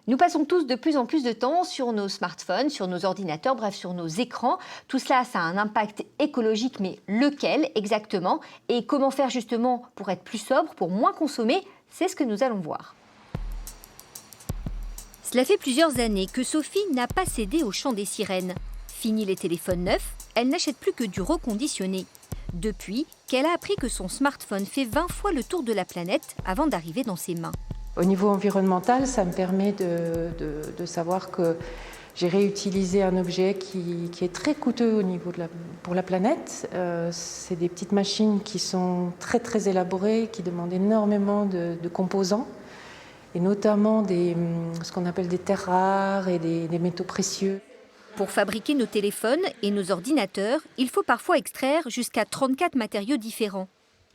Nous passons tous de plus en plus de temps sur nos smartphones, sur nos ordinateurs, bref, sur nos écrans. Tout cela, ça a un impact écologique, mais lequel exactement? Et comment faire justement pour être plus sobre, pour moins consommer? C'est ce que nous allons voir. Cela fait plusieurs années que Sophie n'a pas cédé au chant des sirènes. Fini les téléphones neufs, elle n'achète plus que du reconditionné. Depuis qu'elle a appris que son smartphone fait 20 fois le tour de la planète avant d'arriver dans ses mains. Au niveau environnemental, ça me permet de savoir que j'ai réutilisé un objet qui est très coûteux pour la planète. C'est des petites machines qui sont très élaborées, qui demandent énormément de composants, et notamment ce qu'on appelle des terres rares et des métaux précieux. Pour fabriquer nos téléphones et nos ordinateurs, il faut parfois extraire jusqu'à 34 matériaux différents.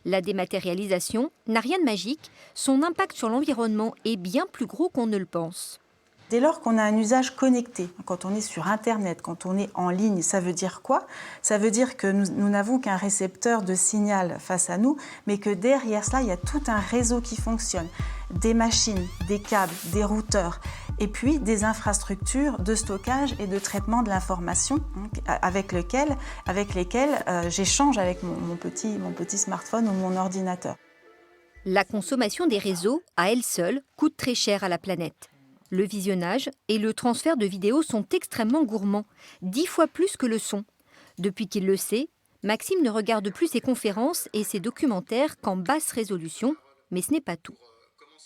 La dématérialisation n'a rien de magique, son impact sur l'environnement est bien plus gros qu'on ne le pense. Dès lors qu'on a un usage connecté, quand on est sur Internet, quand on est en ligne, ça veut dire quoi? Ça veut dire que nous n'avons qu'un récepteur de signal face à nous, mais que derrière cela, il y a tout un réseau qui fonctionne. Des machines, des câbles, des routeurs, et puis des infrastructures de stockage et de traitement de l'information avec lesquelles j'échange avec mon petit smartphone ou mon ordinateur. La consommation des réseaux, à elle seule, coûte très cher à la planète. Le visionnage et le transfert de vidéos sont extrêmement gourmands, 10 fois plus que le son. Depuis qu'il le sait, Maxime ne regarde plus ses conférences et ses documentaires qu'en basse résolution, mais ce n'est pas tout.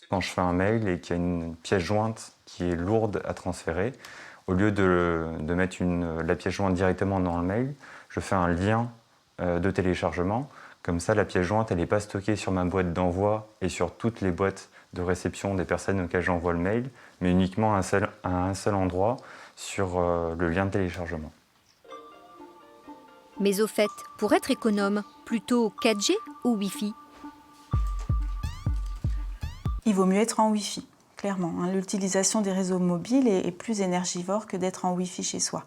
Quand je fais un mail et qu'il y a une pièce jointe qui est lourde à transférer, au lieu de mettre la pièce jointe directement dans le mail, je fais un lien de téléchargement. Comme ça, la pièce jointe, elle n'est pas stockée sur ma boîte d'envoi et sur toutes les boîtes de réception des personnes auxquelles j'envoie le mail, mais uniquement à un seul endroit sur le lien de téléchargement. Mais au fait, pour être économe, plutôt 4G ou Wi-Fi? Il vaut mieux être en Wi-Fi, clairement. L'utilisation des réseaux mobiles est plus énergivore que d'être en Wi-Fi chez soi.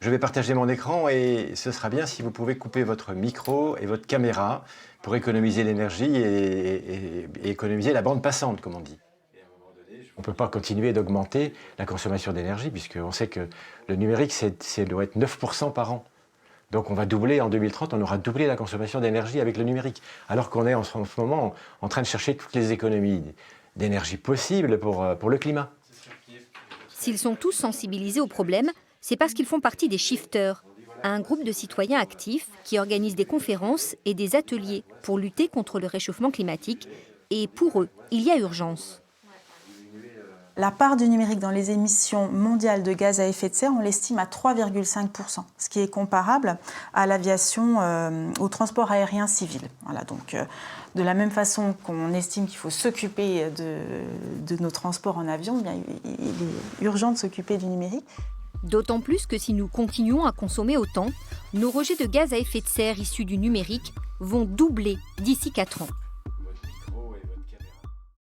Je vais partager mon écran et ce sera bien si vous pouvez couper votre micro et votre caméra pour économiser l'énergie et économiser la bande passante, comme on dit. On ne peut pas continuer d'augmenter la consommation d'énergie puisqu'on sait que le numérique, doit être 9% par an. Donc on va doubler, en 2030, on aura doublé la consommation d'énergie avec le numérique. Alors qu'on est en ce moment en train de chercher toutes les économies d'énergie possibles pour le climat. S'ils sont tous sensibilisés au problème, c'est parce qu'ils font partie des Shifters, un groupe de citoyens actifs qui organise des conférences et des ateliers pour lutter contre le réchauffement climatique. Et pour eux, il y a urgence. La part du numérique dans les émissions mondiales de gaz à effet de serre, on l'estime à 3,5%, ce qui est comparable à l'aviation, au transport aérien civil. Voilà, donc, de la même façon qu'on estime qu'il faut s'occuper de nos transports en avion, bien, il est urgent de s'occuper du numérique. D'autant plus que si nous continuons à consommer autant, nos rejets de gaz à effet de serre issus du numérique vont doubler d'ici 4 ans.